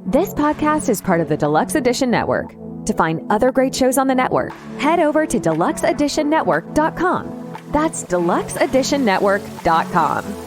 This podcast is part of the Deluxe Edition Network. To find other great shows on the network, head over to deluxeeditionnetwork.com. That's deluxeeditionnetwork.com.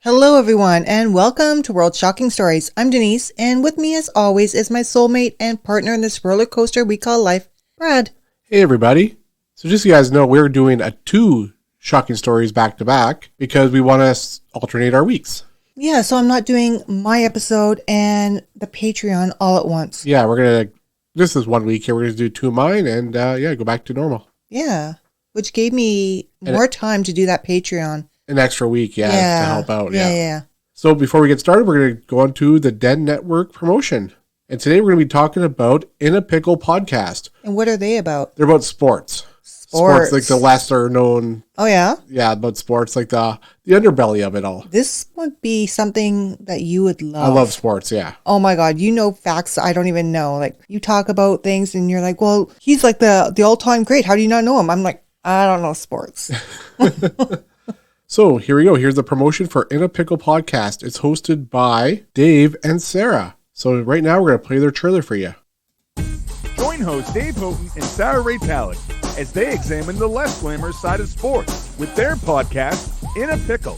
Hello everyone and welcome to World Shocking Stories. I'm Denise and with me as always is my soulmate and partner in this roller coaster we call life, Brad. Hey everybody. So just so you guys know, we're doing two shocking stories back to back because we want to alternate our weeks. Yeah, so I'm not doing my episode and the Patreon all at once. Yeah, this is 1 week here, we're going to do two of mine and go back to normal. Yeah, which gave me more time to do that Patreon. An extra week, to help out. Yeah. So before we get started, we're going to go on to the Den Network promotion. And today we're going to be talking about In A Pickle Podcast. And what are they about? They're about sports. Sports, like the lesser known. Oh, yeah? Yeah, about sports, like the underbelly of it all. This would be something that you would love. I love sports, yeah. Oh my God, you know facts I don't even know. Like, you talk about things and you're like, well, he's like the all-time great. How do you not know him? I'm like, I don't know sports. So here we go. Here's the promotion for In A Pickle Podcast. It's hosted by Dave and Sarah. So right now we're going to play their trailer for you. Join hosts Dave Houghton and Sarah Ray Pallett as they examine the less glamorous side of sports with their podcast, In A Pickle.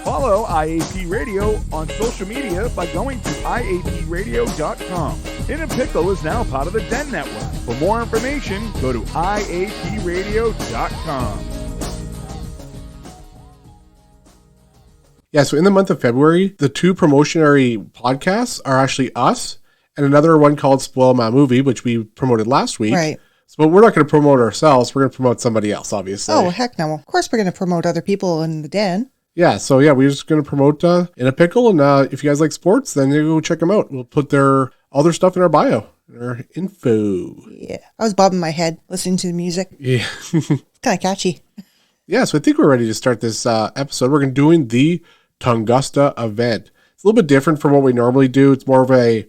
Follow IAP Radio on social media by going to iapradio.com. In A Pickle is now part of the Den Network. For more information, go to iapradio.com. Yeah, so in the month of February, the two promotionary podcasts are actually us and another one called Spoil My Movie, which we promoted last week. Right. So we're not going to promote ourselves. We're going to promote somebody else, obviously. Oh, heck no. Of course we're going to promote other people in the den. Yeah, so we're just going to promote In A Pickle. And if you guys like sports, then you go check them out. We'll put all their stuff in our bio, their info. Yeah. I was bobbing my head listening to the music. Yeah. It's kind of catchy. Yeah, so I think we're ready to start this episode. We're doing the Tunguska event. It's a little bit different from what we normally do. It's more of a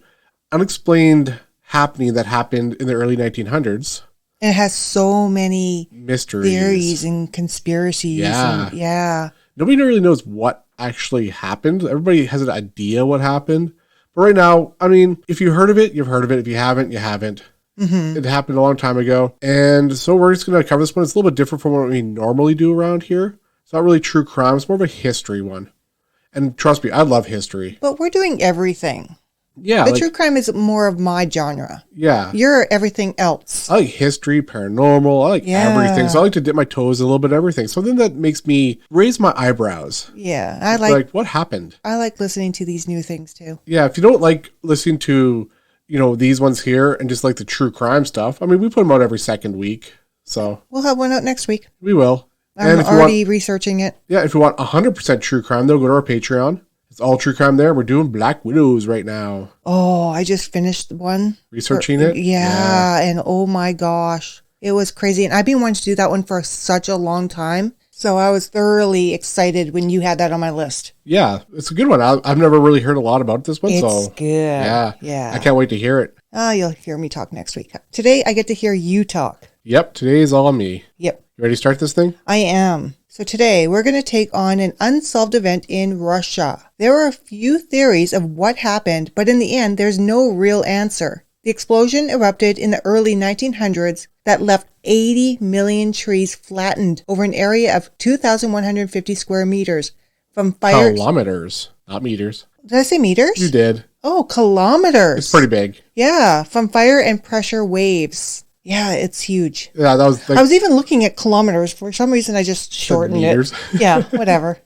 unexplained happening that happened in the early 1900s. And it has so many mysteries, theories, and conspiracies. Yeah. Nobody really knows what actually happened. Everybody has an idea what happened. But right now, I mean, if you heard of it, you've heard of it. If you haven't, you haven't. Mm-hmm. It happened a long time ago. And so we're just going to cover this one. It's a little bit different from what we normally do around here. It's not really true crime. It's more of a history one. And trust me, I love history. But we're doing everything. Yeah. The true crime is more of my genre. Yeah. You're everything else. I like history, paranormal. I like everything. So I like to dip my toes in a little bit of everything. Something that makes me raise my eyebrows. Yeah. I like what happened? I like listening to these new things too. Yeah. If you don't like listening to, these ones here and just like the true crime stuff, I mean, we put them out every second week. So we'll have one out next week. We will. I'm already researching it. Yeah, if you want 100% true crime, they'll go to our Patreon. It's all true crime there. We're doing Black Widows right now. Oh, I just finished one. Researching it? Yeah, and oh my gosh. It was crazy. And I've been wanting to do that one for such a long time. So I was thoroughly excited when you had that on my list. Yeah, it's a good one. I've never really heard a lot about this one. It's good. Yeah. I can't wait to hear it. You'll hear me talk next week. Today, I get to hear you talk. Yep, today is all me. Yep. You ready to start this thing? I am. So today, we're going to take on an unsolved event in Russia. There are a few theories of what happened, but in the end, there's no real answer. The explosion erupted in the early 1900s that left 80 million trees flattened over an area of 2,150 square meters from fire. Kilometers, not meters. Did I say meters? You did. Oh, kilometers. It's pretty big. Yeah, from fire and pressure waves. Yeah, it's huge. Yeah, that was. I was even looking at kilometers. For some reason, I just shortened it. Yeah, whatever.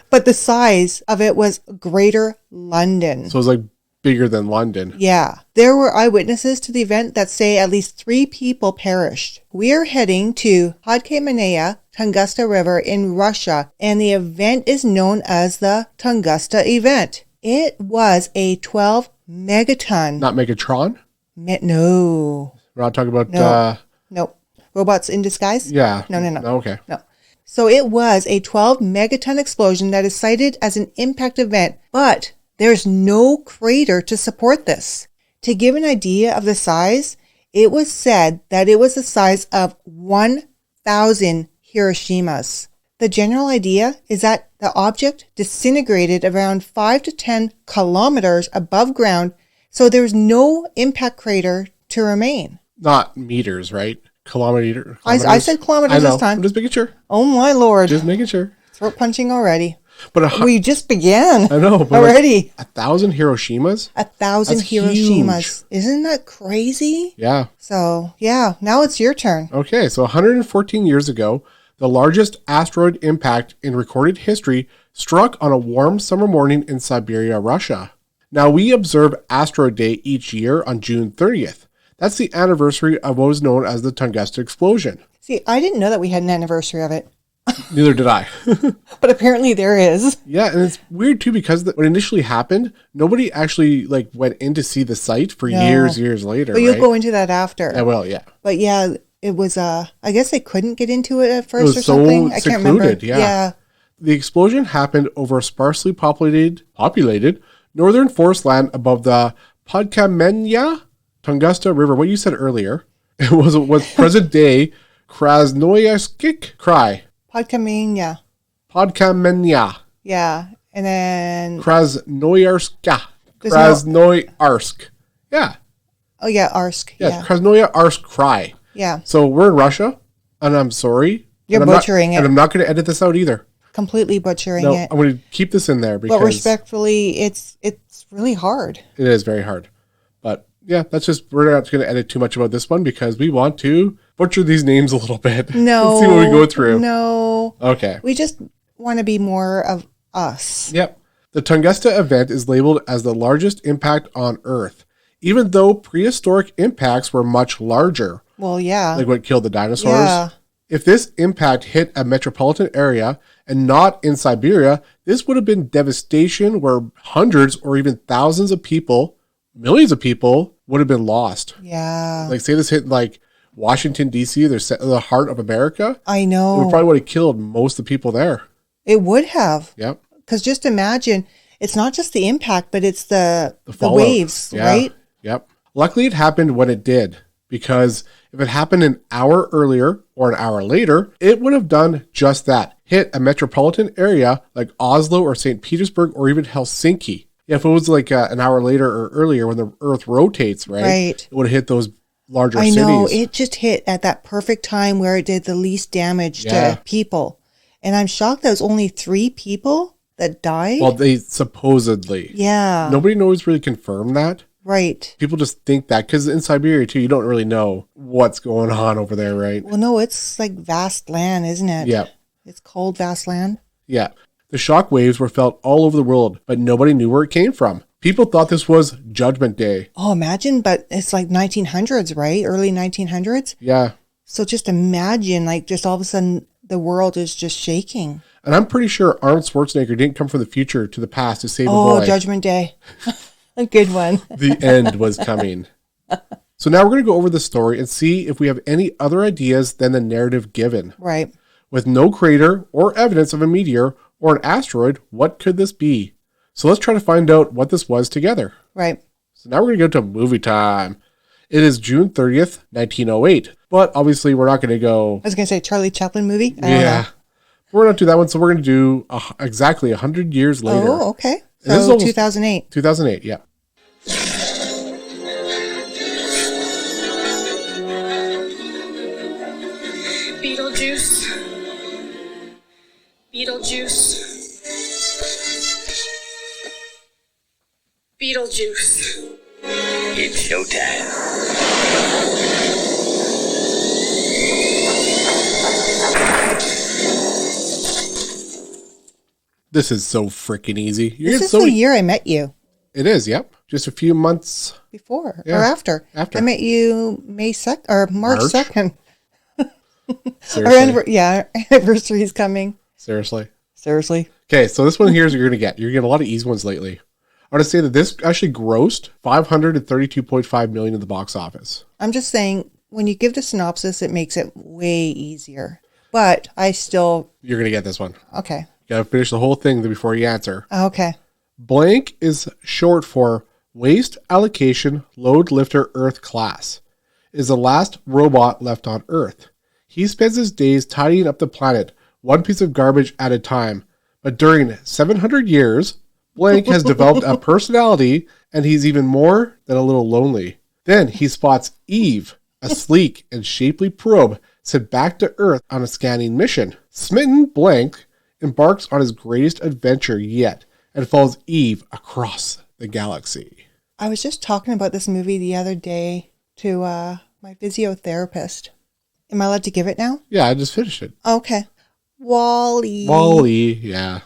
But the size of it was Greater London. So it was like bigger than London. Yeah. There were eyewitnesses to the event that say at least 3 people perished. We are heading to Podkamennaya Tunguska River in Russia, and the event is known as the Tunguska event. It was a 12 megaton. Not Megatron? No. We're not talking about... No. Robots in disguise? Yeah. No. Okay. No. So it was a 12 megaton explosion that is cited as an impact event, but there's no crater to support this. To give an idea of the size, it was said that it was the size of 1,000 Hiroshimas. The general idea is that the object disintegrated around 5 to 10 kilometers above ground, so there's no impact crater to remain. Not meters, right? Kilometer. I said kilometers this time. I'm just making sure. Oh my Lord. Just making sure. Throat punching already. But We just began. I know. But already. 1,000 Hiroshimas? 1,000 That's Hiroshimas. huge. Isn't that crazy? Yeah. So, yeah, now it's your turn. Okay, so 114 years ago, the largest asteroid impact in recorded history struck on a warm summer morning in Siberia, Russia. Now, we observe Asteroid Day each year on June 30th. That's the anniversary of what was known as the Tunguska explosion. See, I didn't know that we had an anniversary of it, Neither did I. but apparently there is. Yeah, and it's weird too because when it initially happened, nobody actually went in to see the site for years later. But you'll go into that after. I will, yeah. But yeah, it was, I guess they couldn't get into it at first It was or something. so I can't remember. secluded, yeah. The explosion happened over a sparsely populated northern forest land above the Podkamennaya Tunguska River. What you said earlier, it was present day Krasnoyarsk Krai. Podkamennaya. Yeah. And then... Krasnoyarsk. There's Krasnoyarsk. Yeah. Oh, yeah, Arsk. Yeah, Yeah. Krasnoyarsk Krai. Yeah. So we're in Russia, and I'm sorry. You're butchering it. And I'm not going to edit this out either. Completely butchering No, it. I'm going to keep this in there because... But respectfully, it's really hard. It is very hard. But yeah, we're not going to edit too much about this one because we want to butcher these names a little bit. No. And see what we go through. No. Okay. We just want to be more of us. Yep. The Tunguska event is labeled as the largest impact on Earth, even though prehistoric impacts were much larger. Well, yeah. Like what killed the dinosaurs. Yeah. If this impact hit a metropolitan area and not in Siberia, this would have been devastation where hundreds or even thousands of people, millions of people, would have been lost. Yeah. Like say this hit like Washington, D.C., the heart of America. I know. It probably would have killed most of the people there. It would have. Yep. Because just imagine, it's not just the impact, but it's the fallout. waves, Yeah. right? Yep. Luckily, it happened when it did, because if it happened an hour earlier or an hour later, it would have done just that. Hit a metropolitan area like Oslo or St. Petersburg or even Helsinki. Yeah, if it was like an hour later or earlier when the Earth rotates, right? Right. It would have hit those larger I cities. know. It just hit at that perfect time where it did the least damage Yeah. to people. And I'm shocked that it was only 3 people that died. Well, they supposedly. Yeah. Nobody knows really confirmed that. Right. People just think that because in Siberia too, you don't really know what's going on over there, right? Well, no, it's like vast land, isn't it? Yeah. It's cold, vast land. Yeah. The shock waves were felt all over the world, but nobody knew where it came from. People thought this was Judgment Day. Oh, imagine, but it's like 1900s, right? Early 1900s. Yeah. So just imagine, like, just all of a sudden the world is just shaking. And I'm pretty sure Arnold Schwarzenegger didn't come from the future to the past to save a Oh, boy. Judgment Day. A good one. The end was coming. So now we're going to go over the story and see if we have any other ideas than the narrative given. Right. With no crater or evidence of a meteor or an asteroid, what could this be? So let's try to find out what this was together. Right. So now we're going to go to movie time. It is June 30th, 1908. But obviously we're not going to go... I was going to say Charlie Chaplin movie. I don't Yeah. know. We're not do that one. So we're going to do exactly 100 years later. Oh, okay. And this is So almost- 2008. 2008, yeah. Beetlejuice. Beetlejuice. Beetlejuice. It's showtime. This is so freaking easy. This is the year I met you. It is, yep. Just a few months. Before or after. After. I met you May 2nd or March 2nd. Seriously. Our anniversary is coming. Seriously. Okay, so this one here is you're going to get. You're going to get a lot of easy ones lately. I want to say that this actually grossed $532.5 million in the box office. I'm just saying, when you give the synopsis, it makes it way easier. But I still... You're going to get this one. Okay. You got to finish the whole thing before you answer. Okay. Blank is short for Waste Allocation Load Lifter Earth Class. Is the last robot left on Earth. He spends his days tidying up the planet, one piece of garbage at a time. But during 700 years, Blank has developed a personality, and he's even more than a little lonely. Then he spots Eve, a sleek and shapely probe, sent back to Earth on a scanning mission. Smitten, Blank embarks on his greatest adventure yet, and follows Eve across the galaxy. I was just talking about this movie the other day to my physiotherapist. Am I allowed to give it now? Yeah, I just finished it. Okay. Wall-E, yeah.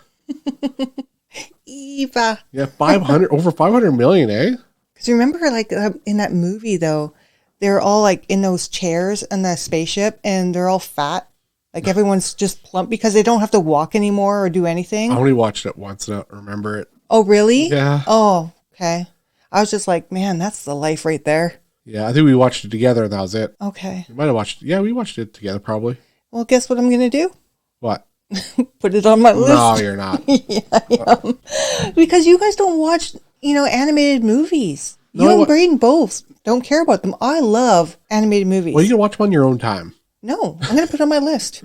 Eva. Yeah, 500, over 500 million, eh? Because remember, like, in that movie, though, they're all, like, in those chairs in the spaceship, and they're all fat. Like, everyone's just plump because they don't have to walk anymore or do anything. I only watched it once and I don't remember it. Oh, really? Yeah. Oh, okay. I was just like, man, that's the life right there. Yeah, I think we watched it together and that was it. Okay. We might have watched it. Yeah, we watched it together probably. Well, guess what I'm going to do? What? Put it on my list. No, you're not. Yeah, I am. Because you guys don't watch, animated movies. No, You and Braden both don't care about them. I love animated movies. Well, you can watch them on your own time. No, I'm going to put it on my list.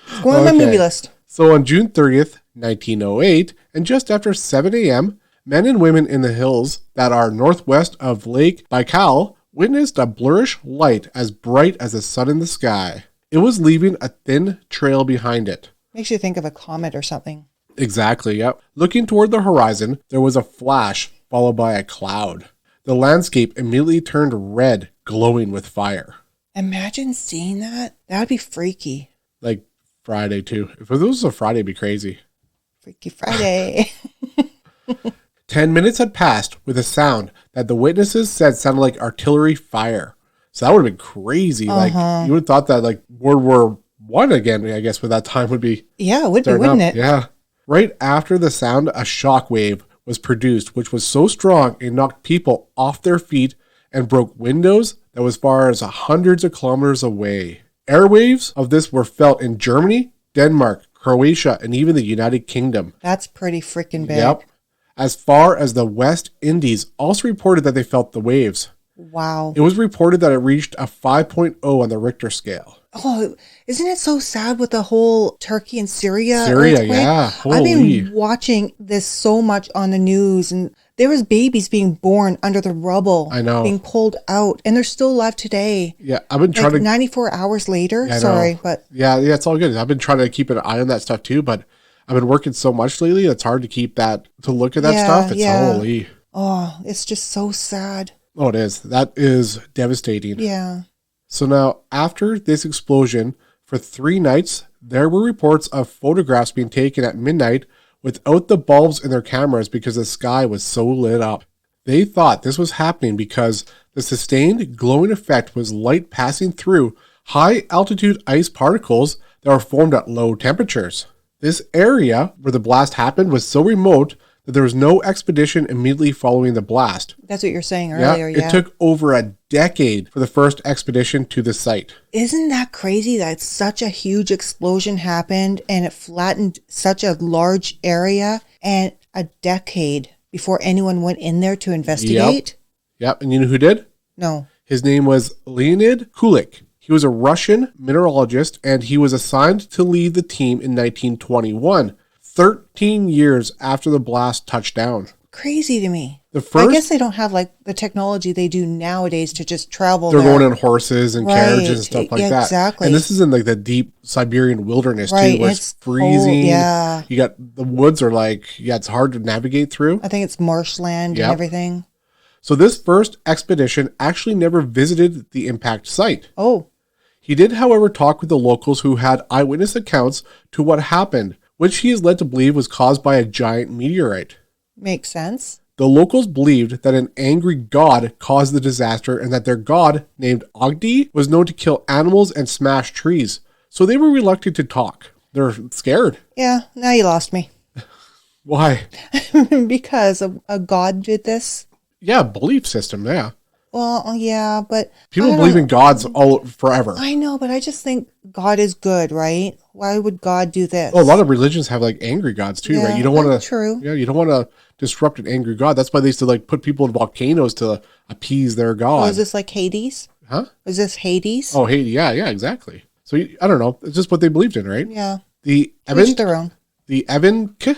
It's going on my movie list. So on June 30th, 1908, and just after 7 a.m., men and women in the hills that are northwest of Lake Baikal witnessed a blurrish light as bright as the sun in the sky. It was leaving a thin trail behind it. Makes you think of a comet or something. Exactly, yep. Looking toward the horizon, there was a flash followed by a cloud. The landscape immediately turned red, glowing with fire. Imagine seeing that. That would be freaky. Like Friday, too. If this was a Friday, it'd be crazy. Freaky Friday. 10 minutes had passed with a sound that the witnesses said sounded like artillery fire. So that would have been crazy. Like, you would have thought that, like, World War I again, I guess, with that time would be. Yeah, it would be, wouldn't it? Yeah. Right after the sound, a shock wave was produced, which was so strong it knocked people off their feet and broke windows that was as far as hundreds of kilometers away. Airwaves of this were felt in Germany, Denmark, Croatia, and even the United Kingdom. That's pretty freaking big. Yep. As far as the West Indies also reported that they felt the waves. Wow. It was reported that it reached a 5.0 on the Richter scale. Oh, isn't it so sad with the whole Turkey and Syria earthquake? Yeah. Holy. I've been watching this so much on the news, and there was babies being born under the rubble. I know. Being pulled out, and they're still alive today. Yeah, I've been trying to 94 hours later. Yeah, Sorry, but yeah, it's all good. I've been trying to keep an eye on that stuff too, but I've been working so much lately. It's hard to keep that to look at that stuff. It's holy. Oh, it's just so sad. Oh, it is. That is devastating. Yeah. So now, after this explosion, for 3 nights, there were reports of photographs being taken at midnight without the bulbs in their cameras because the sky was so lit up. They thought this was happening because the sustained glowing effect was light passing through high-altitude ice particles that were formed at low temperatures. This area where the blast happened was so remote that there was no expedition immediately following the blast. That's what you're saying earlier, yeah. It took over a decade for the first expedition to the site. Isn't that crazy that such a huge explosion happened and it flattened such a large area and a decade before anyone went in there to investigate? Yep. And you know who did? No. His name was Leonid Kulik. He was a Russian mineralogist and he was assigned to lead the team in 1921. 13 years after the blast touched down. Crazy to me. I guess they don't have like the technology they do nowadays to just travel. They're going on horses and carriages and stuff like that. Exactly. And this is in like the deep Siberian wilderness too, where it's freezing. Cold, yeah. You got the woods are like, it's hard to navigate through. I think it's marshland and everything. So this first expedition actually never visited the impact site. Oh. He did, however, talk with the locals who had eyewitness accounts to what happened, which he is led to believe was caused by a giant meteorite. Makes sense. The locals believed that an angry god caused the disaster and that their god, named Ogdi, was known to kill animals and smash trees. So they were reluctant to talk. They're scared. Yeah, now you lost me. Why? Because a god did this? Yeah, belief system, yeah. Well, yeah, but... People believe in gods all forever. I know, but I just think God is good, right? Why would God do this? Oh, a lot of religions have like angry gods too, right? You don't want to... True. Yeah, you don't want to disrupt an angry god. That's why they used to like put people in volcanoes to appease their god. Oh, is this like Hades? Huh? Is this Hades? Oh, Hades. Yeah, exactly. So I don't know. It's just what they believed in, right? Yeah. The Each their own. Evenk,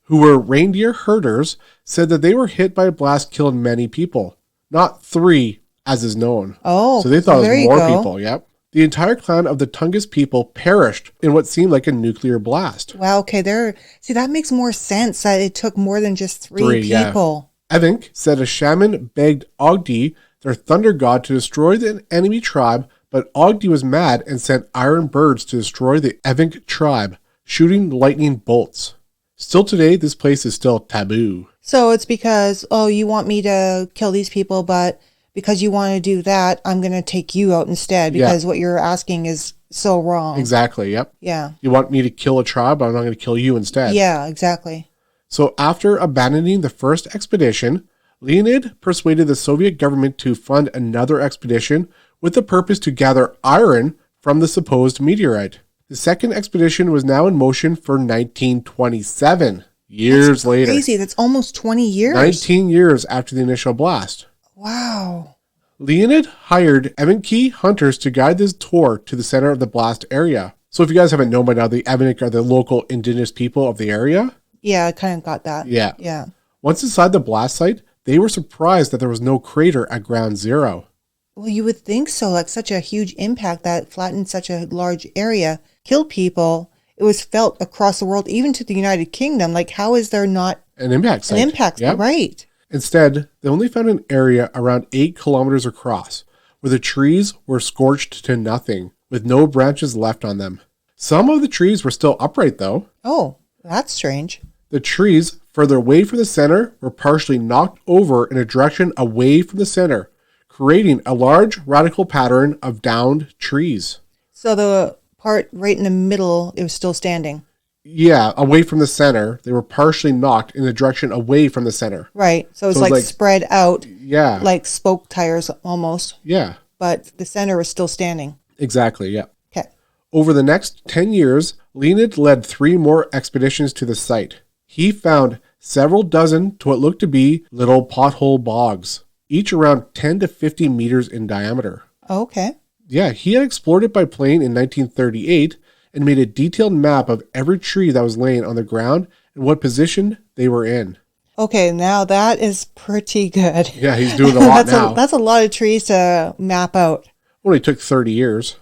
who were reindeer herders, said that they were hit by a blast killing many people. Not 3, as is known. Oh, so they thought there it was more you go. people. Yep. The entire clan of the Tungus people perished in what seemed like a nuclear blast. Wow, okay, see, that makes more sense that it took more than just 3 people. Yeah. Evenk said a shaman begged Ogdi, their thunder god, to destroy the enemy tribe, but Ogdi was mad and sent iron birds to destroy the Evenk tribe, shooting lightning bolts. Still today, this place is still taboo. So it's because, you want me to kill these people, but because you want to do that, I'm going to take you out instead because what you're asking is so wrong. Exactly, yep. Yeah. You want me to kill a tribe, but I'm not going to kill you instead. Yeah, exactly. So after abandoning the first expedition, Leonid persuaded the Soviet government to fund another expedition with the purpose to gather iron from the supposed meteorite. The second expedition was now in motion for 1927, years later. Crazy, that's almost 20 years. 19 years after the initial blast. Wow. Leonid hired Evenki hunters to guide this tour to the center of the blast area. So if you guys haven't known by now, the Evenki are the local indigenous people of the area. Yeah, I kind of got that. Yeah. Yeah. Once inside the blast site, they were surprised that there was no crater at ground zero. Well, you would think so, like such a huge impact that flattened such a large area, killed people. It was felt across the world, even to the United Kingdom. Like, how is there not an impact site? An impact, yep. Right. Instead, they only found an area around 8 kilometers across, where the trees were scorched to nothing, with no branches left on them. Some of the trees were still upright, though. Oh, that's strange. The trees further away from the center were partially knocked over in a direction away from the center, creating a large radical pattern of downed trees. So the part right in the middle, it was still standing. Yeah, away from the center. They were partially knocked in the direction away from the center. Right. So it's like spread out. Yeah. Like spoke tires almost. Yeah. But the center was still standing. Exactly, yeah. Okay. Over the next 10 years, Leonid led 3 more expeditions to the site. He found several dozen to what looked to be little pothole bogs, each around 10 to 50 meters in diameter. Okay. Yeah, he had explored it by plane in 1938 and made a detailed map of every tree that was laying on the ground and what position they were in. Okay, now that is pretty good. Yeah, he's doing a lot now. That's a lot of trees to map out. Only took 30 years.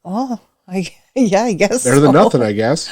Oh, I guess Better than nothing, I guess.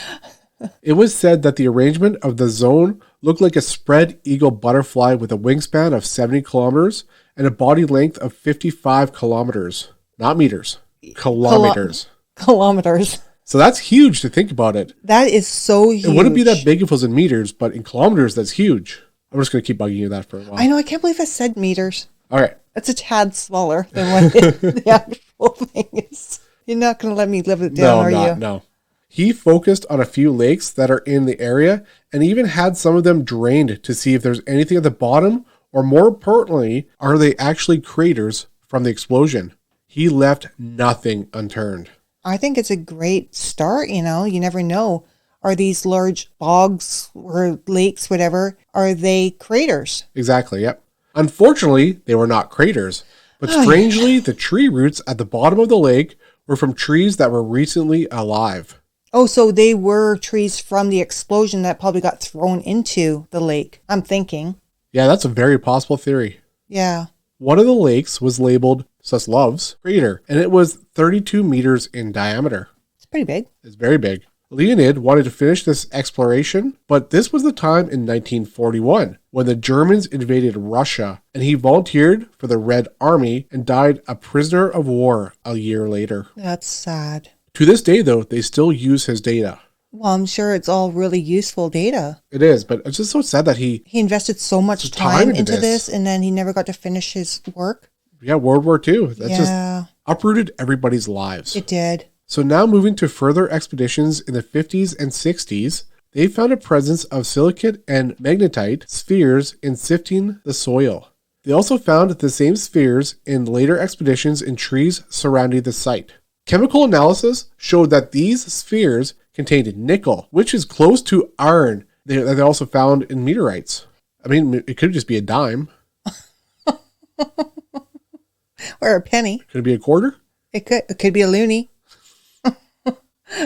It was said that the arrangement of the zone looked like a spread eagle butterfly with a wingspan of 70 kilometers and a body length of 55 kilometers. Not meters. Kilometers. Kilometers. So that's huge to think about it. That is so huge. It wouldn't be that big if it was in meters, but in kilometers, that's huge. I'm just going to keep bugging you that for a while. I know. I can't believe I said meters. All right. That's a tad smaller than what the actual thing is. You're not going to let me live it down, are you? No. He focused on a few lakes that are in the area and even had some of them drained to see if there's anything at the bottom, or more importantly, are they actually craters from the explosion? He left nothing unturned. I think it's a great start, you never know. Are these large bogs or lakes, whatever, are they craters? Exactly, yep. Unfortunately, they were not craters, but strangely, the tree roots at the bottom of the lake were from trees that were recently alive. Oh, so they were trees from the explosion that probably got thrown into the lake, I'm thinking. Yeah, that's a very possible theory. Yeah. One of the lakes was labeled Suslov's Crater, and it was 32 meters in diameter. It's pretty big. It's very big. Leonid wanted to finish this exploration, but this was the time in 1941 when the Germans invaded Russia, and he volunteered for the Red Army and died a prisoner of war a year later. That's sad. To this day, though, they still use his data. Well, I'm sure it's all really useful data. It is, but it's just so sad that he invested so much time into this, and then he never got to finish his work. Yeah, World War II. That just uprooted everybody's lives. It did. So now moving to further expeditions in the 50s and 60s, they found a presence of silicate and magnetite spheres in sifting the soil. They also found the same spheres in later expeditions in trees surrounding the site. Chemical analysis showed that these spheres contained nickel, which is close to iron. They also found in meteorites. I mean, it could just be a dime. Or a penny. Could it be a quarter? It could be a loonie.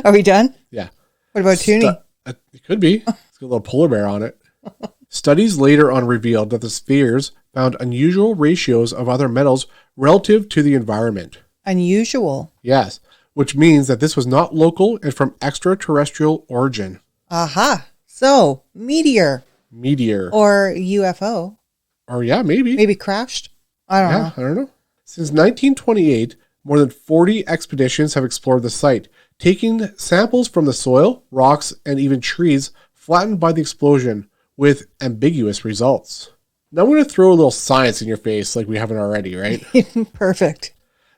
Are we done? Yeah. What about a toonie? It could be. It's got a little polar bear on it. Studies later on revealed that the spheres found unusual ratios of other metals relative to the environment. Unusual? Yes, which means that this was not local and from extraterrestrial origin. Aha. So, meteor. Or UFO. Or yeah, maybe. Maybe crashed. I don't know. I don't know. Since 1928, more than 40 expeditions have explored the site, taking samples from the soil, rocks, and even trees flattened by the explosion with ambiguous results. Now I'm going to throw a little science in your face like we haven't already, right? Perfect.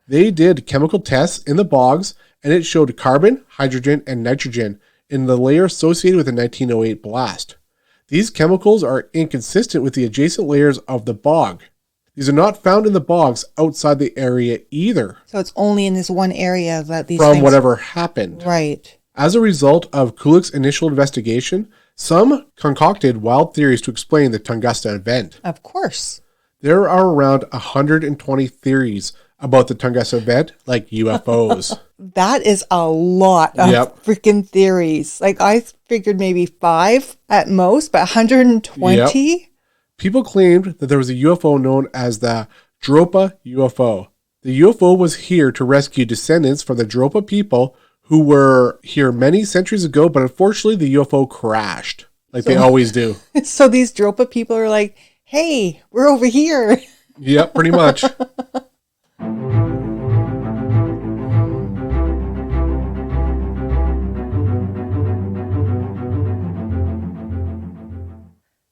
They did chemical tests in the bogs, and it showed carbon, hydrogen, and nitrogen in the layer associated with the 1908 blast. These chemicals are inconsistent with the adjacent layers of the bog. These are not found in the bogs outside the area either. So it's only in this one area that these from things... whatever happened. Right. As a result of Kulik's initial investigation, some concocted wild theories to explain the Tunguska event. Of course. There are around 120 theories about the Tunguska event, like UFOs. That is a lot of freaking theories. Like, I figured maybe 5 at most, but 120? Yep. People claimed that there was a UFO known as the Dropa UFO. The UFO was here to rescue descendants from the Dropa people who were here many centuries ago, but unfortunately the UFO crashed, like they always do. So these Dropa people are like, hey, we're over here. Yep, pretty much.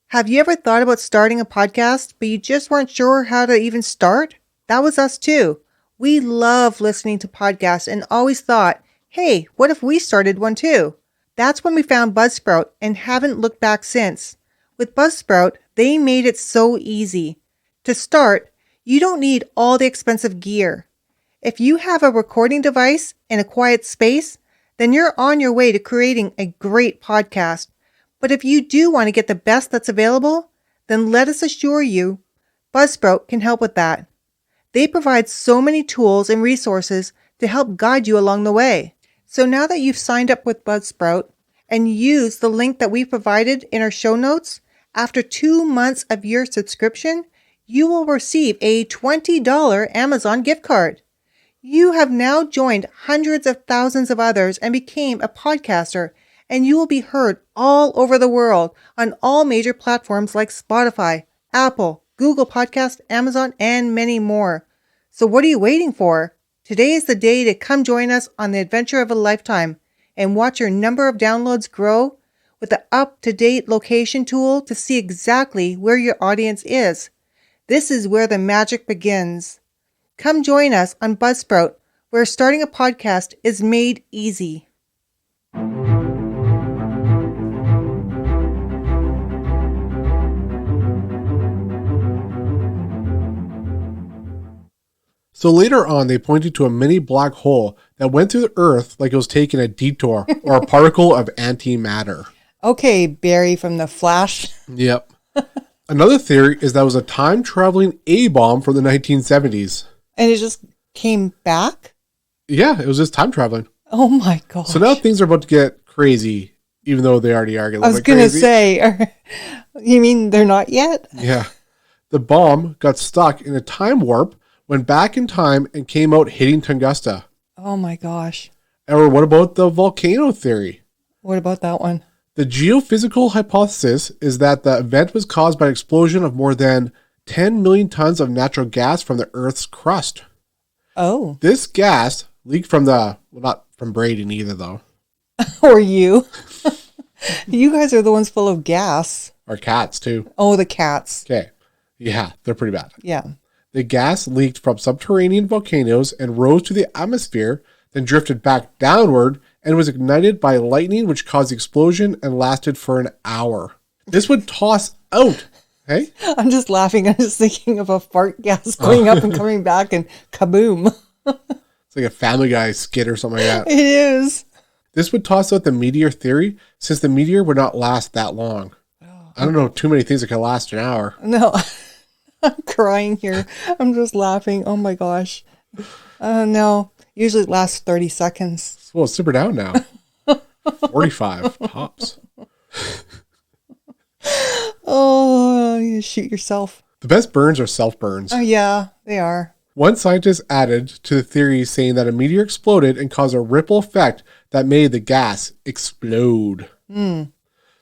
Have you ever thought about starting a podcast, but you just weren't sure how to even start? That was us too. We love listening to podcasts and always thought, hey, what if we started one too? That's when we found Buzzsprout and haven't looked back since. With Buzzsprout, they made it so easy. To start, you don't need all the expensive gear. If you have a recording device and a quiet space, then you're on your way to creating a great podcast. But if you do want to get the best that's available, then let us assure you, Buzzsprout can help with that. They provide so many tools and resources to help guide you along the way. So now that you've signed up with Buzzsprout and used the link that we provided in our show notes, after 2 months of your subscription, you will receive a $20 Amazon gift card. You have now joined hundreds of thousands of others and became a podcaster, and you will be heard all over the world on all major platforms like Spotify, Apple, Google Podcast, Amazon, and many more. So what are you waiting for? Today is the day to come join us on the adventure of a lifetime and watch your number of downloads grow with the up-to-date location tool to see exactly where your audience is. This is where the magic begins. Come join us on Buzzsprout, where starting a podcast is made easy. So later on, they pointed to a mini black hole that went through the Earth like it was taking a detour or a particle of antimatter. Okay, Barry from The Flash. Yep. Another theory is that it was a time-traveling A-bomb from the 1970s. And it just came back? Yeah, it was just time-traveling. Oh my gosh. So now things are about to get crazy, even though they already are getting a little bit crazy. I was going to say, you mean they're not yet? Yeah. The bomb got stuck in a time warp, went back in time, and came out hitting Tunguska. Oh my gosh. Or what about the volcano theory? What about that one? The geophysical hypothesis is that the event was caused by an explosion of more than 10 million tons of natural gas from the Earth's crust. Oh. This gas leaked from the, well, not from braiding either, though. Or you. You guys are the ones full of gas. Or cats, too. Oh, the cats. Okay. Yeah, they're pretty bad. Yeah. The gas leaked from subterranean volcanoes and rose to the atmosphere, then drifted back downward and was ignited by lightning, which caused the explosion and lasted for an hour. This would toss out. Hey? I'm just laughing. I'm just thinking of a fart gas going up and coming back and kaboom. It's like a Family Guy skit or something like that. It is. This would toss out the meteor theory, since the meteor would not last that long. I don't know too many things that can last an hour. No, I'm crying here. I'm just laughing. Oh my gosh. No, usually it lasts 30 seconds. Well, it's super down now. 45 tops. Oh, you shoot yourself. The best burns are self-burns. Oh yeah, they are. One scientist added to the theory saying that a meteor exploded and caused a ripple effect that made the gas explode.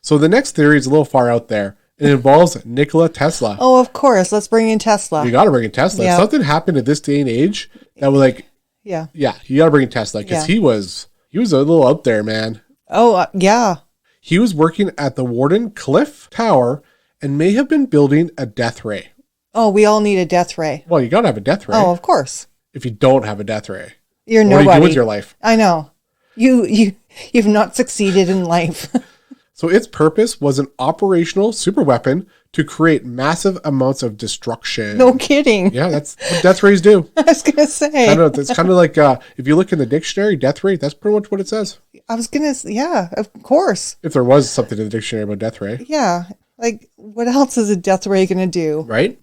So the next theory is a little far out there. It involves Nikola Tesla. Oh, of course. Let's bring in Tesla. You got to bring in Tesla. Yeah. If something happened at this day and age that would Yeah. you got to bring in Tesla because he was a little out there, man. Oh, yeah. He was working at the Warden Cliff Tower and may have been building a death ray. Oh, we all need a death ray. Well, you got to have a death ray. Oh, of course. If you don't have a death ray, You're what nobody. do you do with your life? I know. You've not succeeded in life. So its purpose was an operational superweapon to create massive amounts of destruction. No kidding. Yeah, that's what death rays do. I was going to say. It's kind of like if you look in the dictionary, death ray, that's pretty much what it says. Yeah, of course. If there was something in the dictionary about death ray. Yeah. Like, what else is a death ray going to do? Right?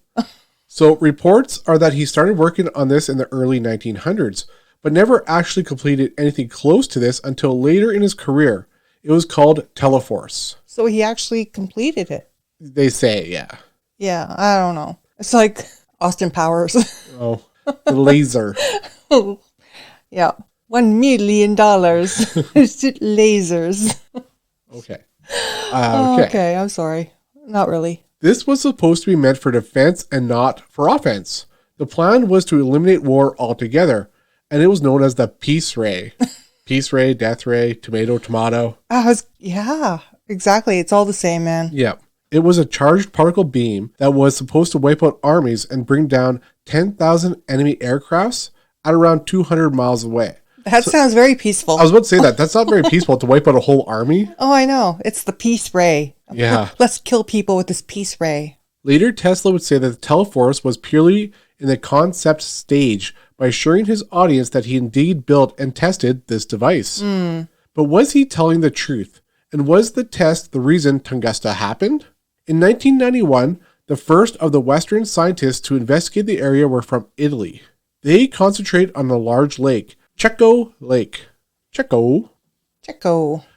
So reports are that he started working on this in the early 1900s, but never actually completed anything close to this until later in his career. It was called Teleforce. So he actually completed it. They say, yeah. Yeah, I don't know. It's like Austin Powers. Oh, the laser. Yeah. $1 million. Lasers. Okay. Okay, I'm sorry. Not really. This was supposed to be meant for defense and not for offense. The plan was to eliminate war altogether, and it was known as the Peace Ray. Peace Ray, Death Ray, Tomato. Yeah, exactly. It's all the same, man. Yeah. It was a charged particle beam that was supposed to wipe out armies and bring down 10,000 enemy aircrafts at around 200 miles away. That sounds very peaceful. I was about to say that. That's not very peaceful to wipe out a whole army. Oh, I know. It's the peace ray. Yeah. Let's kill people with this peace ray. Later, Tesla would say that the Teleforce was purely in the concept stage by assuring his audience that he indeed built and tested this device. But was he telling the truth? And was the test the reason Tunguska happened? In 1991, the first of the Western scientists to investigate the area were from Italy. They concentrate on the large lake, Checo Lake. Checo.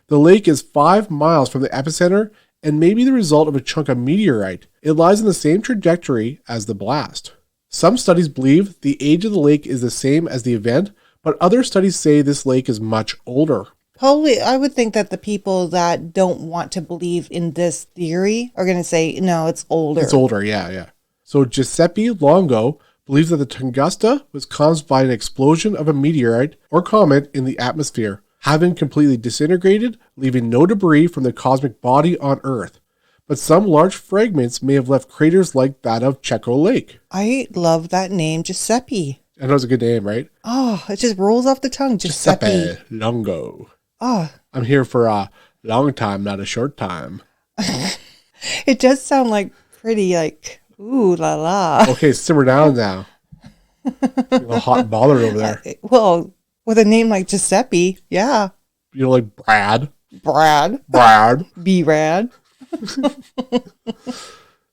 The lake is 5 miles from the epicenter and may be the result of a chunk of meteorite. It lies in the same trajectory as the blast. Some studies believe the age of the lake is the same as the event, but other studies say this lake is much older. Probably, I would think that the people that don't want to believe in this theory are going to say, no, it's older. It's older, yeah. So Giuseppe Longo believes that the Tunguska was caused by an explosion of a meteorite or comet in the atmosphere, having completely disintegrated, leaving no debris from the cosmic body on Earth. But some large fragments may have left craters like that of Checo Lake. I love that name, Giuseppe. I know it's a good name, right? Oh, it just rolls off the tongue, Giuseppe. Longo. Oh, I'm here for a long time, not a short time. it does sound like pretty like, ooh la la. Okay, simmer down now. A little hot and bothered over there. Well, with a name like Giuseppe, yeah. You know, like Brad. Brad. B-Rad.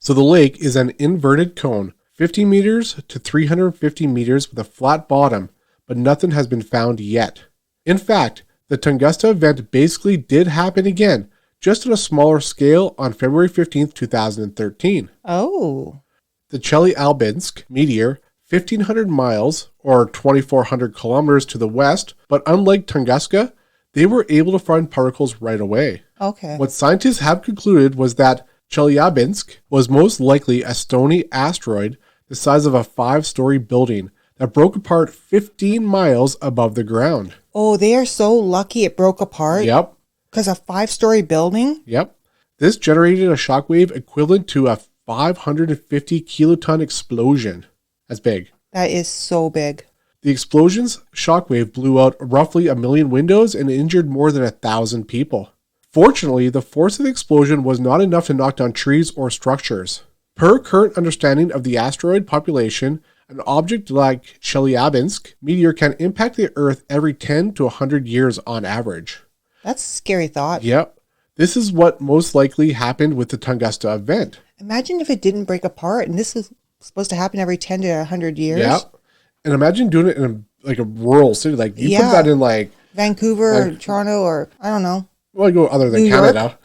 So the lake is an inverted cone, 50 meters to 350 meters with a flat bottom, but nothing has been found yet. In fact, the Tunguska event basically did happen again, just on a smaller scale on February 15th, 2013. Oh. The Chelyabinsk meteor, 1,500 miles or 2,400 kilometers to the west, but unlike Tunguska, they were able to find particles right away. Okay. What scientists have concluded was that Chelyabinsk was most likely a stony asteroid the size of a 5-story building that broke apart 15 miles above the ground. Oh, they are so lucky it broke apart. Yep. Because a 5-story building? Yep. This generated a shockwave equivalent to a 550 kiloton explosion. That's big. That is so big. The explosion's shockwave blew out roughly 1 million windows and injured more than 1,000 people. Fortunately, the force of the explosion was not enough to knock down trees or structures. Per current understanding of the asteroid population, an object like Chelyabinsk meteor can impact the Earth every 10 to 100 years on average. That's a scary thought. Yep. This is what most likely happened with the Tunguska event. Imagine if it didn't break apart and this was supposed to happen every 10 to 100 years. Yep. And imagine doing it in a rural city. Like you put that in like Vancouver or Toronto or I don't know. Well, I go other than New Canada. York?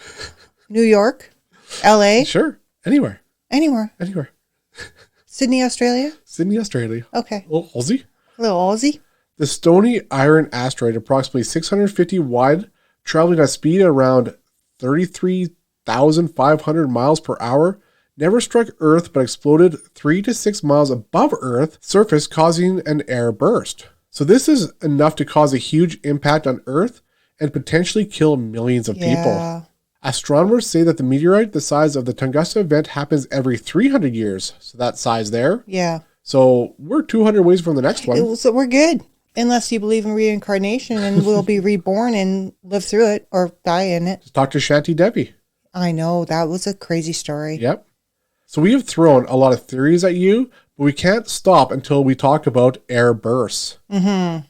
New York, LA. Sure. Anywhere. Anywhere. Sydney, Australia. Sydney, Australia. Okay. A little Aussie. A little Aussie. The stony iron asteroid, approximately 650 wide, traveling at a speed around 33,500 miles per hour, never struck Earth but exploded 3 to 6 miles above Earth's surface, causing an air burst. So this is enough to cause a huge impact on Earth and potentially kill millions of people. Astronomers say that the meteorite the size of the Tunguska event happens every 300 years. So that size there. Yeah. So we're 200 ways from the next one. So we're good. Unless you believe in reincarnation and we'll be reborn and live through it or die in it. Just talk to Shanty Debbie. I know. That was a crazy story. Yep. So we have thrown a lot of theories at you, but we can't stop until we talk about air bursts.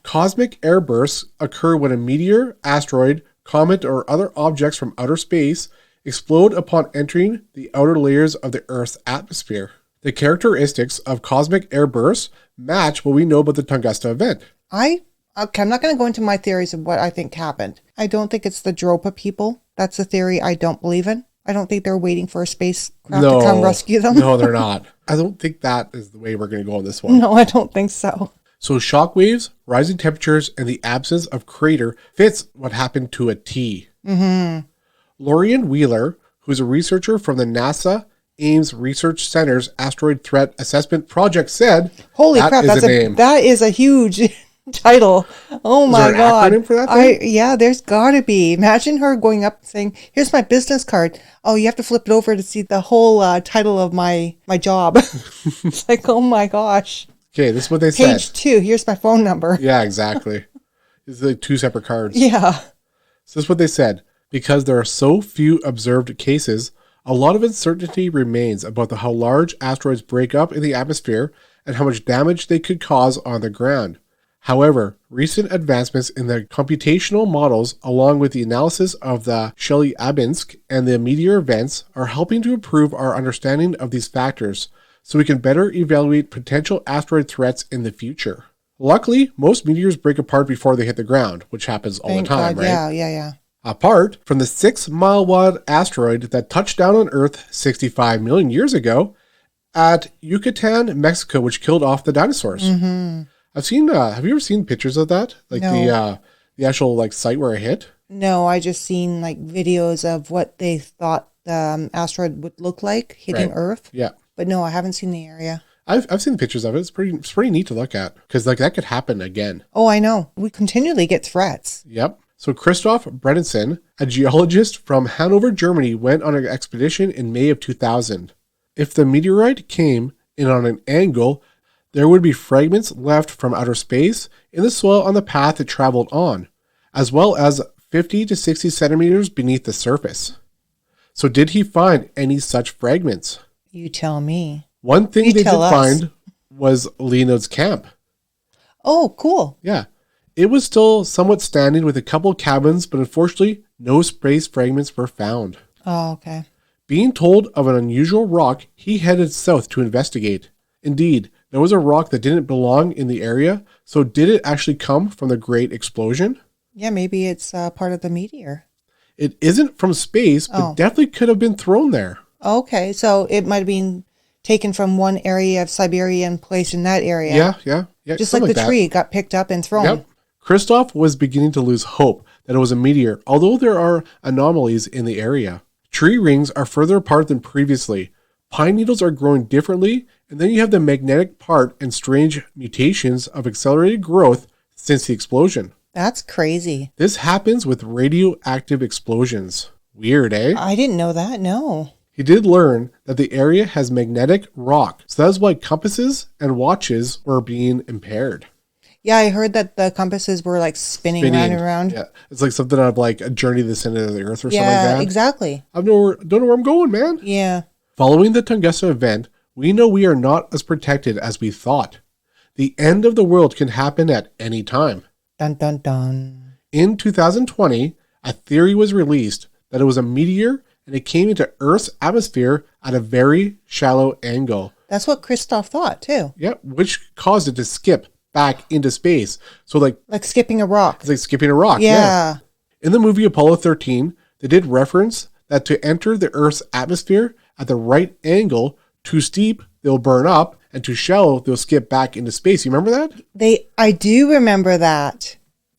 Cosmic air bursts occur when a meteor, asteroid, comet, or other objects from outer space explode upon entering the outer layers of the Earth's atmosphere. The characteristics of cosmic air bursts match what we know about the Tunguska event. I'm not going to go into my theories of what I think happened. I don't think it's the Dropa people. That's a theory I don't believe in. I don't think they're waiting for a spacecraft to come rescue them. No, they're not. I don't think that is the way we're going to go on this one. No, I don't think so. So shockwaves, rising temperatures, and the absence of crater fits what happened to a T. Lorian Wheeler, who's a researcher from the NASA Ames Research Center's Asteroid Threat Assessment Project, said, "Holy crap, that is a huge title. Oh my God. Acronym for that thing? There's gotta be. Imagine her going up and saying, here's my business card. Oh, you have to flip it over to see the whole title of my job. It's like, oh my gosh. Okay, this is what they said. Page 2, here's my phone number. Yeah, exactly. It's like 2 separate cards. Yeah. So this is what they said. Because there are so few observed cases, a lot of uncertainty remains about how large asteroids break up in the atmosphere and how much damage they could cause on the ground. However, recent advancements in the computational models, along with the analysis of the Chelyabinsk and the meteor events, are helping to improve our understanding of these factors so we can better evaluate potential asteroid threats in the future. Luckily, most meteors break apart before they hit the ground, which happens all the time, right? Yeah. Apart from the 6-mile wide asteroid that touched down on Earth 65 million years ago at Yucatan, Mexico, which killed off the dinosaurs. I've seen, have you ever seen pictures of that? Like No. the actual site where it hit? No, I just seen videos of what they thought the asteroid would look like hitting Earth. Yeah. But no, I haven't seen the area. I've seen pictures of it. It's pretty neat to look at because that could happen again. Oh, I know. We continually get threats. Yep. So Christoph Bredesen, a geologist from Hanover, Germany, went on an expedition in May of 2000. If the meteorite came in on an angle, there would be fragments left from outer space in the soil on the path it traveled on, as well as 50 to 60 centimeters beneath the surface. So did he find any such fragments? You tell me. One thing they did find was Leonid's camp. Oh, cool. Yeah. It was still somewhat standing with a couple cabins, but unfortunately, no space fragments were found. Oh, okay. Being told of an unusual rock, he headed south to investigate. Indeed, there was a rock that didn't belong in the area, so did it actually come from the Great Explosion? Yeah, maybe it's part of the meteor. It isn't from space, but definitely could have been thrown there. Okay, so it might have been taken from one area of Siberia and placed in that area. Yeah. Just like the tree got picked up and thrown. Yep. Christoph was beginning to lose hope that it was a meteor, although there are anomalies in the area. Tree rings are further apart than previously. Pine needles are growing differently, and then you have the magnetic part and strange mutations of accelerated growth since the explosion. That's crazy. This happens with radioactive explosions. Weird, eh? I didn't know that. No. He did learn that the area has magnetic rock, so that's why compasses and watches were being impaired. Yeah, I heard that the compasses were like spinning round and round. Yeah, it's like something of like a journey to the center of the earth or something like Yeah, that. exactly. I don't know where I'm going, man. Yeah. Following the Tunguska event, we know we are not as protected as we thought. The end of the world can happen at any time. Dun, dun, dun. In 2020, a theory was released that it was a meteor and it came into Earth's atmosphere at a very shallow angle. That's what Christoph thought, too. Yeah, which caused it to skip back into space. So like skipping a rock. it's like skipping a rock. Yeah. In the movie Apollo 13, they did reference that to enter the Earth's atmosphere at the right angle, too steep, they'll burn up, and too shallow, they'll skip back into space. You remember that? I do remember that.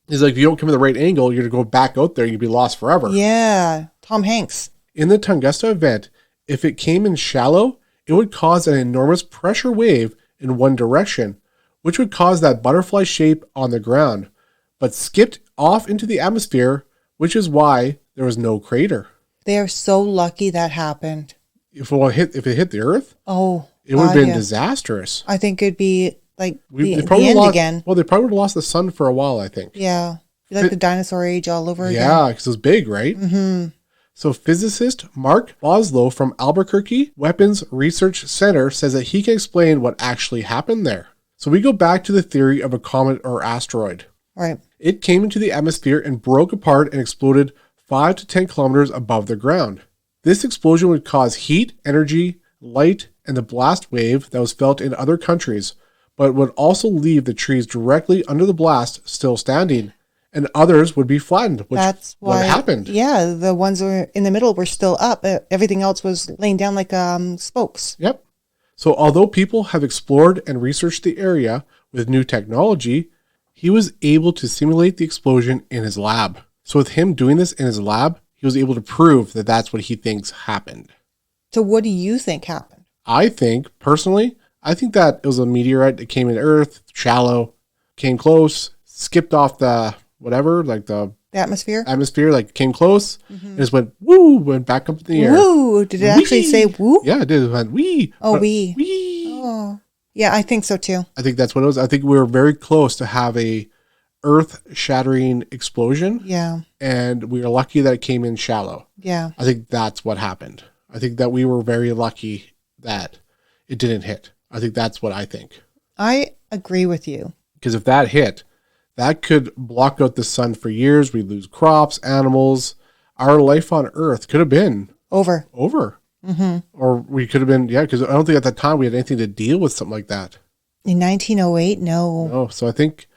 It's like if you don't come at the right angle, you're going to go back out there, you'd be lost forever. Yeah. Tom Hanks. In the Tunguska event, if it came in shallow, it would cause an enormous pressure wave in one direction, which would cause that butterfly shape on the ground, but skipped off into the atmosphere, which is why there was no crater. They are so lucky that happened. If it hit the Earth, it would have been disastrous. I think it'd be like the end again. Well, they probably would have lost the sun for a while, I think. Yeah. Like the dinosaur age all over again. Yeah, because it was big, right? Mm-hmm. So physicist Mark Boslow from Albuquerque Weapons Research Center says that he can explain what actually happened there. So we go back to the theory of a comet or asteroid. Right. It came into the atmosphere and broke apart and exploded 5 to 10 kilometers above the ground. This explosion would cause heat, energy, light, and the blast wave that was felt in other countries, but would also leave the trees directly under the blast still standing, and others would be flattened, which that's what happened. Yeah, the ones that were in the middle were still up. Everything else was laying down like spokes. Yep. So although people have explored and researched the area with new technology, he was able to simulate the explosion in his lab. So with him doing this in his lab, he was able to prove that that's what he thinks happened. So what do you think happened? I think that it was a meteorite that came in Earth, shallow, came close, skipped off the whatever, like the atmosphere, like came close, and just went woo, went back up in the air. Woo! Did it actually say woo? Yeah, it did. It went wee. Oh, wee. Wee. Oh, yeah, I think so too. I think that's what it was. I think we were very close to have a earth-shattering explosion. Yeah. And we were lucky that it came in shallow. Yeah. I think that's what happened. I think that we were very lucky that it didn't hit. I think that's what I think. I agree with you. Because if that hit, that could block out the sun for years. We'd lose crops, animals. Our life on Earth could have been over. Mm-hmm. Or we could have been, because I don't think at that time we had anything to deal with something like that. In 1908, no. No, so I think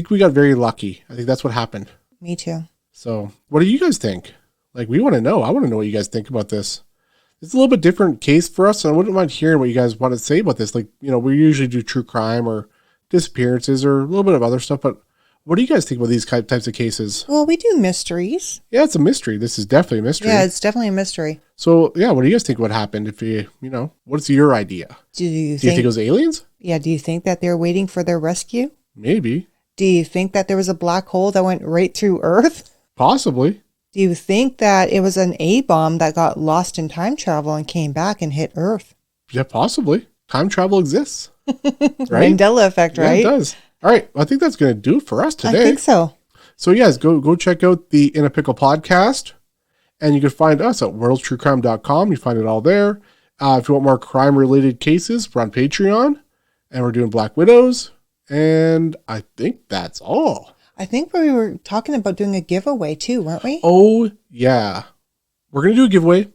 we got very lucky. I think that's what happened. Me too. So what do you guys think? Like, we want to know. I want to know what you guys think about this. It's a little bit different case for us, and I wouldn't mind hearing what you guys want to say about this. Like, we usually do true crime or disappearances or a little bit of other stuff, but what do you guys think about these types of cases? Well, we do mysteries. Yeah, it's a mystery. This is definitely a mystery. Yeah, it's definitely a mystery. So, yeah, what do you guys think would happen if what's your idea? Do you think it was aliens? Yeah, do you think that they're waiting for their rescue? Maybe. Do you think that there was a black hole that went right through Earth? Possibly. Do you think that it was an A-bomb that got lost in time travel and came back and hit Earth? Yeah, possibly. Time travel exists. Right? Mandela effect, right? Yeah, it does. All right. Well, I think that's going to do it for us today. I think so. So, yes, go check out the In A Pickle podcast. And you can find us at worldstruecrime.com. You find it all there. If you want more crime-related cases, we're on Patreon. And we're doing Black Widows. And I think that's all. I think we were talking about doing a giveaway too, weren't we? Oh, yeah. We're going to do a giveaway.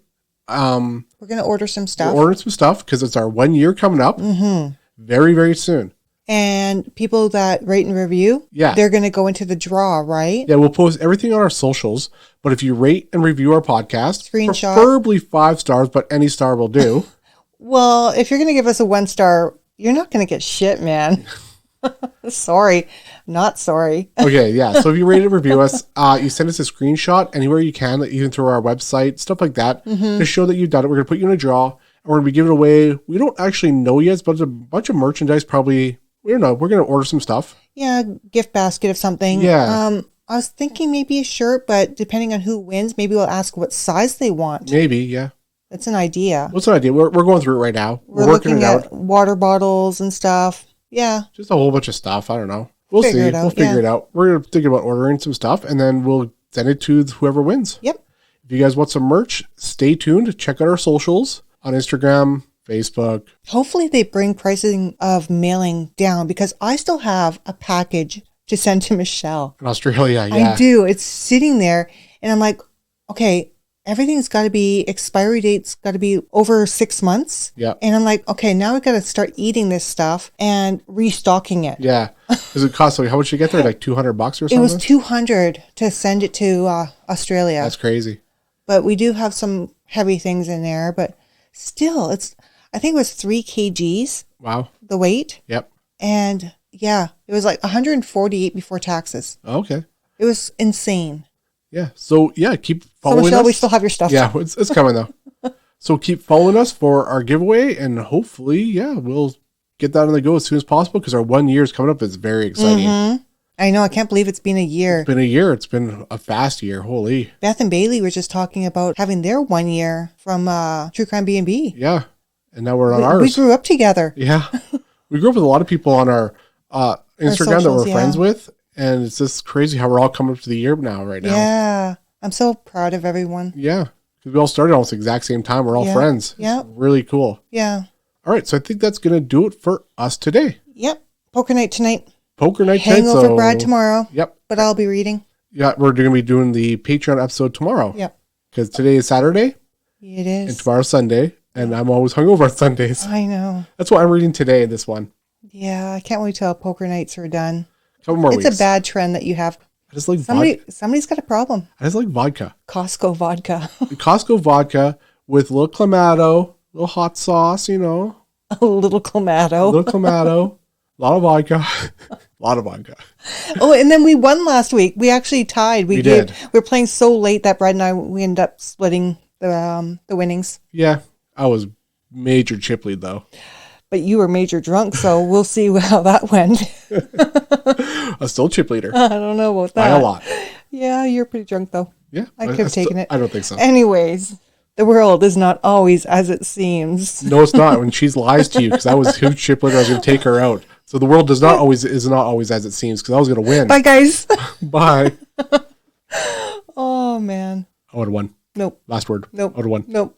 We're going to order some stuff. We're ordering some stuff because it's our 1 year coming up. Mm-hmm. Very, very soon. And people that rate and review, they're going to go into the draw, right? Yeah, we'll post everything on our socials. But if you rate and review our podcast, screenshot, preferably 5 stars, but any star will do. Well, if you're going to give us a 1 star, you're not going to get shit, man. Sorry. Not sorry. Okay, yeah. So if you rate and review us, you send us a screenshot anywhere you can, even through our website, stuff like that, to show that you've done it. We're going to put you in a draw, and we're going to be giving away, we don't actually know yet, but it's a bunch of merchandise probably. We don't know. We're going to order some stuff. Yeah, gift basket of something. Yeah. I was thinking maybe a shirt, but depending on who wins, maybe we'll ask what size they want. Maybe, yeah. That's an idea. What's an idea? We're going through it right now. We're working looking it at out. water bottles and stuff. Yeah. Just a whole bunch of stuff. I don't know. We'll see. Figure it out, We'll figure yeah. it out. We're thinking about ordering some stuff, and then we'll send it to whoever wins. Yep. If you guys want some merch, stay tuned. Check out our socials on Instagram, Facebook. Hopefully they bring pricing of mailing down because I still have a package to send to Michelle. In Australia, yeah. I do. It's sitting there and I'm like, okay, everything's got to be, expiry date's got to be over 6 months. Yeah. And I'm like, okay, now we got to start eating this stuff and restocking it. Yeah. Does it cost, like, how much did you get there? Like $200 or something? It was $200 to send it to Australia. That's crazy. But we do have some heavy things in there, but still, I think it was 3 kgs, Wow. the weight. Yep. And yeah, it was like 148 before taxes. Okay. It was insane. Yeah. So, yeah, keep So following Michelle, us. we still have your stuff. Yeah, it's coming, though. So keep following us for our giveaway, and hopefully, yeah, we'll get that on the go as soon as possible because our 1 year is coming up. It's very exciting. Mm-hmm. I know. I can't believe it's been a year. It's been a year. It's been a fast year. Holy. Beth and Bailey were just talking about having their 1 year from True Crime B&B. Yeah. And now we're on We ours. grew up together. Yeah. We grew up with a lot of people on our Instagram that socials, we're yeah. friends with. And it's just crazy how we're all coming up to the year now, right now. Yeah. I'm so proud of everyone. Yeah. Because we all started almost the exact same time. We're all Yeah. friends. Yeah. It's really cool. Yeah. All right. So I think that's going to do it for us today. Yep. Poker night tonight. Poker night tonight. Hangover So, Brad tomorrow. Yep. But I'll be reading. Yeah. We're going to be doing the Patreon episode tomorrow. Yep. Because today is Saturday It and is. tomorrow's Sunday. And I'm always hungover on Sundays. I know. That's why I'm reading today, this one. Yeah. I can't wait till poker nights are done. A couple more It's weeks. a bad trend that you have. I just like vodka. Somebody's got a problem. I just like vodka. Costco vodka. Costco vodka with a little clamato, a little hot sauce, you know, A little a clamato. little clamato, a lot of vodka, a lot of vodka. Oh, and then we won last week. We actually tied. We did. We were playing so late that Brad and we ended up splitting the winnings. Yeah, I was major chip lead though. But you were major drunk, so we'll see how that went. I was still chip leader I don't know about by that. a lot. Yeah, you're pretty drunk though. Yeah, I could have taken it. I don't think so. Anyways, the world is not always as it seems. No, it's not. When she lies to you, because I was huge chip leader, I was going to take her out. So the world is not always as it seems, because I was going to win. Bye, guys. Bye. Oh man. I would have won. Nope. Last word. Nope. I would have won. Nope.